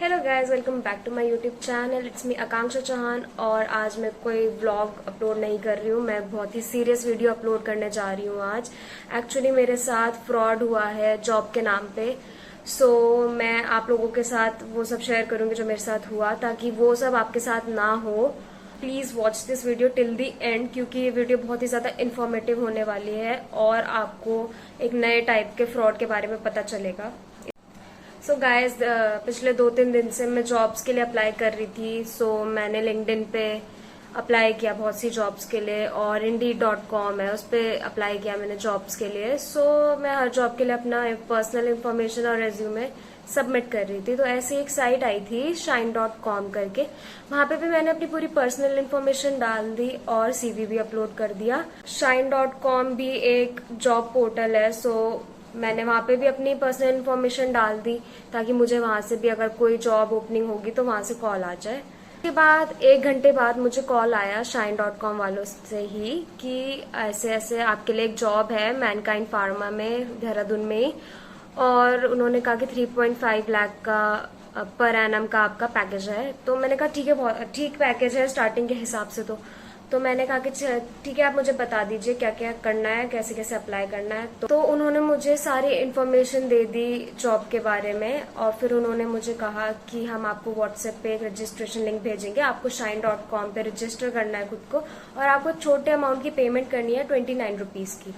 Hello guys, welcome back to my YouTube channel. It's me Akanksha Chauhan. और आज मैं कोई व्लॉग अपलोड नहीं कर रही हूँ, मैं बहुत ही सीरियस वीडियो अपलोड करने जा रही हूँ आज। एक्चुअली मेरे साथ फ्रॉड हुआ है जॉब के नाम पे। मैं आप लोगों के साथ वो सब शेयर करूंगी जो मेरे साथ हुआ, ताकि वो सब आपके साथ ना हो। Please watch this video till the and, क्योंकि ये वीडियो बहुत ही ज्यादा इन्फॉर्मेटिव होने वाली है और आपको एक नए टाइप के फ्रॉड के बारे में पता चलेगा। सो गाइज, पिछले 2-3 दिन से मैं जॉब्स के लिए अप्लाई कर रही थी। मैंने लिंक्डइन पे अप्लाई किया बहुत सी जॉब्स के लिए, और Indeed.com है, उस पर अप्लाई किया मैंने जॉब्स के लिए। मैं हर जॉब के लिए अपना पर्सनल इन्फॉर्मेशन और रेज्यूमे सबमिट कर रही थी। तो ऐसी एक साइट आई थी Shine.com करके, वहां पे भी मैंने अपनी पूरी पर्सनल इन्फॉर्मेशन डाल दी और CV भी अपलोड कर दिया। Shine.com भी एक जॉब पोर्टल है, मैंने वहां पे भी अपनी पर्सनल इन्फॉर्मेशन डाल दी, ताकि मुझे वहां से भी अगर कोई जॉब ओपनिंग होगी तो वहां से कॉल आ जाए। उसके बाद 1 घंटे बाद मुझे कॉल आया Shine.com वालों से ही कि ऐसे ऐसे आपके लिए एक जॉब है मैनकाइंड फार्मा में, देहरादून में ही। और उन्होंने कहा कि 3.5 लाख का पर एनम का आपका पैकेज है। तो मैंने कहा ठीक है, बहुत ठीक पैकेज है स्टार्टिंग के हिसाब से। तो मैंने कहा कि ठीक है, आप मुझे बता दीजिए क्या क्या करना है, कैसे कैसे अप्लाई करना है। तो उन्होंने मुझे सारी इन्फॉर्मेशन दे दी जॉब के बारे में, और फिर उन्होंने मुझे कहा कि हम आपको व्हाट्सएप पे एक रजिस्ट्रेशन लिंक भेजेंगे, आपको Shine.com पे रजिस्टर करना है खुद को, और आपको छोटे अमाउंट की पेमेंट करनी है 29 रुपीज की।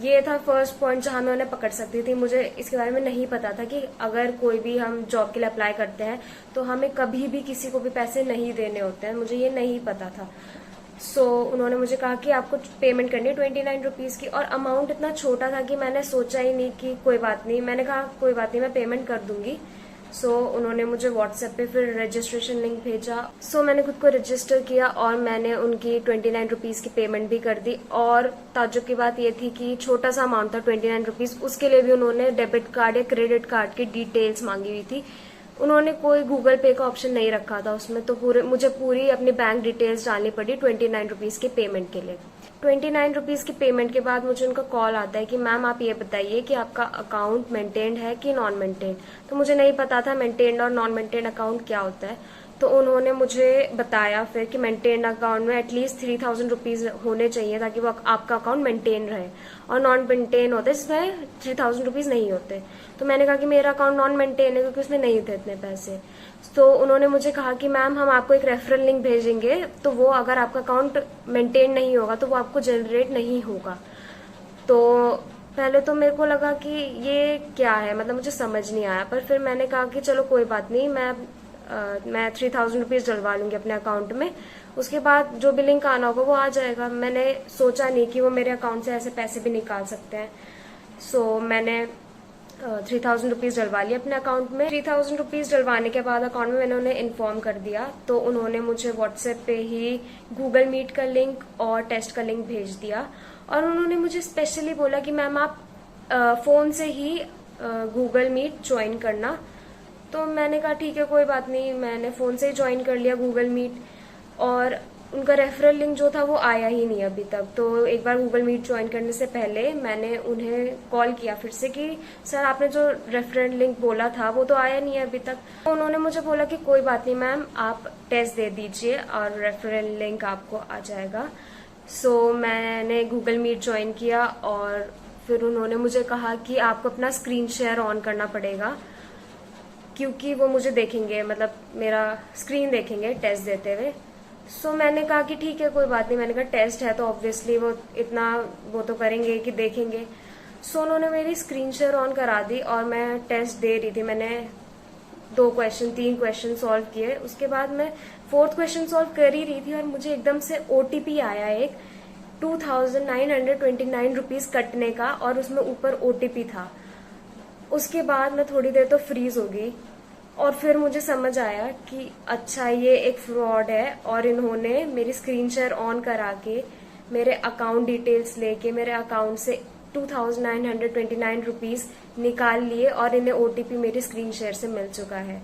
ये था फर्स्ट पॉइंट जहां मैं उन्हें पकड़ सकती थी। मुझे इसके बारे में नहीं पता था कि अगर कोई भी हम जॉब के लिए अप्लाई करते हैं तो हमें कभी भी किसी को भी पैसे नहीं देने होते हैं, मुझे ये नहीं पता था। उन्होंने मुझे कहा कि आपको पेमेंट करनी है 29 रुपीज की, और अमाउंट इतना छोटा था कि मैंने सोचा ही नहीं कि कोई बात नहीं। मैंने कहा कोई बात नहीं, मैं पेमेंट कर दूंगी। उन्होंने मुझे व्हाट्सएप पे फिर रजिस्ट्रेशन लिंक भेजा। मैंने खुद को रजिस्टर किया और मैंने उनकी 29 रुपीज की पेमेंट भी कर दी। और ताज्जुब की बात ये थी कि छोटा सा अमाउंट था 29 रुपीज, उसके लिए भी उन्होंने डेबिट कार्ड या क्रेडिट कार्ड की डिटेल्स मांगी हुई थी। उन्होंने कोई गूगल पे का ऑप्शन नहीं रखा था उसमें, तो मुझे पूरी अपनी बैंक डिटेल्स डालनी पड़ी 29 रुपीज के पेमेंट के लिए। 29 रुपीज की पेमेंट के बाद मुझे उनका कॉल आता है कि मैम आप ये बताइए कि आपका अकाउंट मेंटेन्ड है कि नॉन मेंटेन्ड। तो मुझे नहीं पता था मेंटेन्ड और नॉन मेंटेन्ड अकाउंट क्या होता है। तो उन्होंने मुझे बताया फिर कि मेंटेन्ड अकाउंट में एटलीस्ट 3000 रुपीज होने चाहिए, ताकि वो आपका अकाउंट मेंटेन रहे, और नॉन मेंटेन होते इसमें 3000 रुपीज नहीं होते। तो मैंने कहा कि मेरा अकाउंट नॉन मेंटेन है, क्योंकि उसमें नहीं थे इतने पैसे। उन्होंने मुझे कहा कि मैम हम आपको एक रेफरल लिंक भेजेंगे, तो वो अगर आपका अकाउंट मेंटेन नहीं होगा तो वो आपको जनरेट नहीं होगा। तो पहले तो मेरे को लगा कि ये क्या है, मतलब मुझे समझ नहीं आया। पर फिर मैंने कहा कि चलो कोई बात नहीं, मैं 3000 रुपीज डलवा लूंगी अपने अकाउंट में, उसके बाद जो भी लिंक आना होगा वो आ जाएगा। मैंने सोचा नहीं कि वो मेरे अकाउंट से ऐसे पैसे भी निकाल सकते हैं। मैंने 3000 रुपीज डलवा लिया अपने अकाउंट में। 3000 रुपीज डलवाने के बाद अकाउंट में मैंने उन्हें इन्फॉर्म कर दिया। तो उन्होंने मुझे व्हाट्सएप पे ही गूगल मीट का लिंक और टेस्ट का लिंक भेज दिया। और उन्होंने मुझे स्पेशली बोला कि मैम आप फोन से ही गूगल मीट ज्वाइन करना। तो मैंने कहा ठीक है, कोई बात नहीं, मैंने फोन से ही ज्वाइन कर लिया गूगल मीट। और उनका रेफरल लिंक जो था वो आया ही नहीं अभी तक। तो एक बार गूगल मीट ज्वाइन करने से पहले मैंने उन्हें कॉल किया फिर से कि सर आपने जो रेफरल लिंक बोला था वो तो आया नहीं है अभी तक। तो उन्होंने मुझे बोला कि कोई बात नहीं मैम, आप टेस्ट दे दीजिए और रेफरल लिंक आपको आ जाएगा। मैंने गूगल मीट ज्वाइन किया, और फिर उन्होंने मुझे कहा कि आपको अपना स्क्रीन शेयर ऑन करना पड़ेगा, क्योंकि वो मुझे देखेंगे, मतलब मेरा स्क्रीन देखेंगे टेस्ट देते हुए। मैंने कहा कि ठीक है, कोई बात नहीं। मैंने कहा टेस्ट है तो ऑब्वियसली वो इतना वो तो करेंगे कि देखेंगे। उन्होंने मेरी स्क्रीन शेयर ऑन करा दी और मैं टेस्ट दे रही थी। मैंने 3 क्वेश्चन सॉल्व किए। उसके बाद मैं 4th क्वेश्चन सॉल्व कर ही रही थी और मुझे एकदम से OTP आया एक 2929 रुपीज कटने का, और उसमें ऊपर OTP था। उसके बाद मैं थोड़ी देर तो फ्रीज हो गई, और फिर मुझे समझ आया कि अच्छा ये एक फ्रॉड है, और इन्होंने मेरी स्क्रीन शेयर ऑन करा के मेरे अकाउंट डिटेल्स लेके मेरे अकाउंट से 2929 रुपीज निकाल लिए, और इन्हें OTP मेरी स्क्रीन शेयर से मिल चुका है।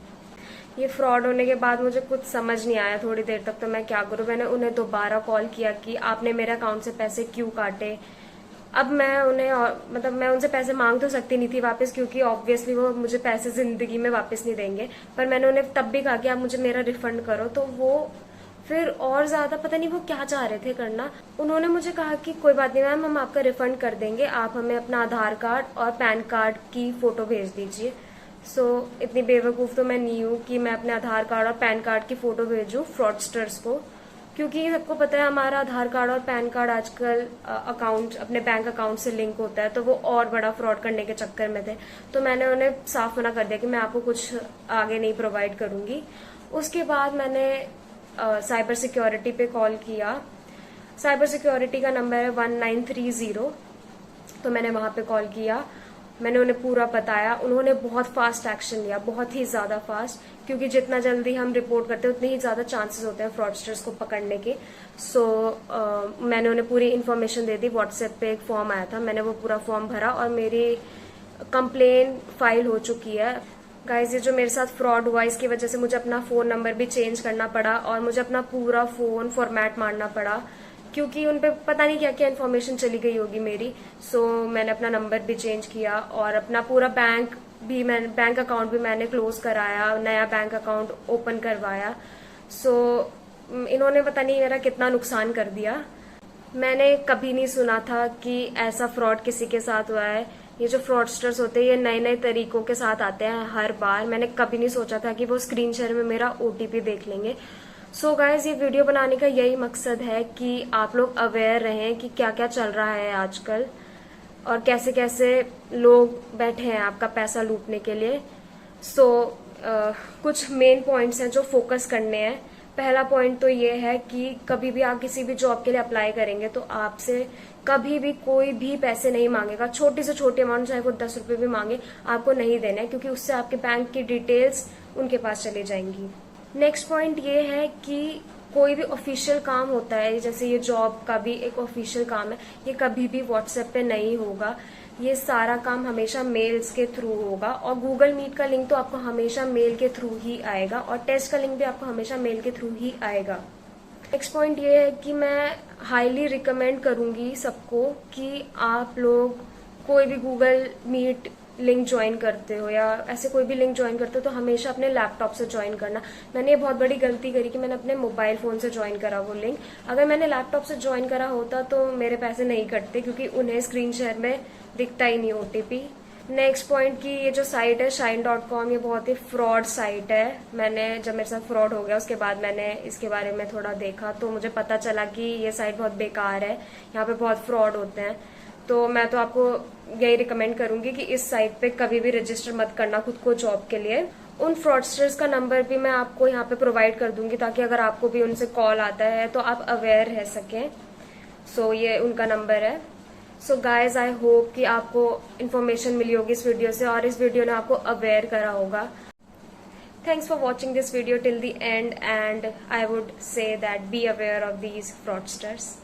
ये फ्रॉड होने के बाद मुझे कुछ समझ नहीं आया थोड़ी देर तक, तो मैं क्या करूं। मैंने उन्हें दोबारा कॉल किया कि आपने मेरे अकाउंट से पैसे क्यों काटे, अब मैं उन्हें मतलब मैं उनसे पैसे मांग तो सकती नहीं थी वापस, क्योंकि ऑब्वियसली वो मुझे पैसे जिंदगी में वापस नहीं देंगे। पर मैंने उन्हें तब भी कहा कि आप मुझे मेरा रिफंड करो, तो वो फिर और ज्यादा पता नहीं वो क्या चाह रहे थे करना। उन्होंने मुझे कहा कि कोई बात नहीं मैम, हम आपका रिफंड कर देंगे, आप हमें अपना आधार कार्ड और पैन कार्ड की फोटो भेज दीजिए। इतनी बेवकूफ तो मैं नहीं हूँ कि मैं अपने आधार कार्ड और पैन कार्ड की फोटो भेजूं फ्रॉडस्टर्स को, क्योंकि सबको पता है हमारा आधार कार्ड और पैन कार्ड आजकल अकाउंट अपने बैंक अकाउंट से लिंक होता है, तो वो और बड़ा फ्रॉड करने के चक्कर में थे। तो मैंने उन्हें साफ मना कर दिया कि मैं आपको कुछ आगे नहीं प्रोवाइड करूंगी। उसके बाद मैंने साइबर सिक्योरिटी पे कॉल किया। साइबर सिक्योरिटी का नंबर है 1930। तो मैंने वहां पे कॉल किया, मैंने उन्हें पूरा बताया। उन्होंने बहुत फास्ट एक्शन लिया, बहुत ही ज्यादा फास्ट, क्योंकि जितना जल्दी हम रिपोर्ट करते हैं उतने ही ज्यादा चांसेस होते हैं फ्रॉडस्टर्स को पकड़ने के। मैंने उन्हें पूरी इन्फॉर्मेशन दे दी। व्हाट्सएप पे एक फॉर्म आया था, मैंने वो पूरा फॉर्म भरा और मेरी कंप्लेन फाइल हो चुकी है। गाइस, ये जो मेरे साथ फ्रॉड हुआ इसकी वजह से मुझे अपना फोन नंबर भी चेंज करना पड़ा और मुझे अपना पूरा फोन फॉर्मेट मारना पड़ा, क्योंकि उन पे पता नहीं क्या क्या इन्फॉर्मेशन चली गई होगी मेरी। मैंने अपना नंबर भी चेंज किया और अपना पूरा बैंक अकाउंट भी मैंने क्लोज कराया, नया बैंक अकाउंट ओपन करवाया। इन्होंने पता नहीं मेरा कितना नुकसान कर दिया। मैंने कभी नहीं सुना था कि ऐसा फ्रॉड किसी के साथ हुआ है। ये जो फ्रॉडस्टर्स होते हैं ये नए नए तरीकों के साथ आते हैं हर बार। मैंने कभी नहीं सोचा था कि वो स्क्रीन शेयर में मेरा OTP देख लेंगे। गाइस, ये वीडियो बनाने का यही मकसद है कि आप लोग अवेयर रहें कि क्या क्या चल रहा है आजकल और कैसे कैसे लोग बैठे हैं आपका पैसा लूटने के लिए। कुछ मेन पॉइंट्स हैं जो फोकस करने हैं। पहला पॉइंट तो ये है कि कभी भी आप किसी भी जॉब के लिए अप्लाई करेंगे तो आपसे कभी भी कोई भी पैसे नहीं मांगेगा। छोटी से छोटी अमाउंट, चाहे वो 10 रुपए भी मांगे, आपको नहीं देना है, क्योंकि उससे आपके बैंक की डिटेल्स उनके पास चली जाएंगी। नेक्स्ट पॉइंट ये है कि कोई भी ऑफिशियल काम होता है, जैसे ये जॉब का भी एक ऑफिशियल काम है, ये कभी भी व्हाट्सएप पे नहीं होगा। ये सारा काम हमेशा मेल्स के थ्रू होगा और गूगल मीट का लिंक तो आपको हमेशा मेल के थ्रू ही आएगा और टेस्ट का लिंक भी आपको हमेशा मेल के थ्रू ही आएगा। नेक्स्ट पॉइंट ये है कि मैं हाईली रिकमेंड करूंगी सबको कि आप लोग कोई भी गूगल मीट लिंक ज्वाइन करते हो या ऐसे कोई भी लिंक ज्वाइन करते हो तो हमेशा अपने लैपटॉप से ज्वाइन करना। मैंने ये बहुत बड़ी गलती करी कि मैंने अपने मोबाइल फोन से ज्वाइन करा वो लिंक। अगर मैंने लैपटॉप से ज्वाइन करा होता तो मेरे पैसे नहीं कटते, क्योंकि उन्हें स्क्रीन शेयर में दिखता ही नहीं OTP। नेक्स्ट पॉइंट कि ये जो साइट है shine.com, ये बहुत ही फ्रॉड साइट है। मैंने जब मेरे साथ फ्रॉड हो गया उसके बाद मैंने इसके बारे में थोड़ा देखा तो मुझे पता चला कि ये साइट बहुत बेकार है, यहाँ पे बहुत फ्रॉड होते हैं। तो मैं तो आपको यही रिकमेंड करूंगी कि इस साइट पे कभी भी रजिस्टर मत करना खुद को जॉब के लिए। उन फ्रॉडस्टर्स का नंबर भी मैं आपको यहाँ पे प्रोवाइड कर दूंगी, ताकि अगर आपको भी उनसे कॉल आता है तो आप अवेयर रह सकें। ये उनका नंबर है। गाइज, आई होप कि आपको इन्फॉर्मेशन मिली होगी इस वीडियो से और इस वीडियो ने आपको अवेयर करा होगा। Thanks for watching this video till the end, and I would say that be aware of these fraudsters.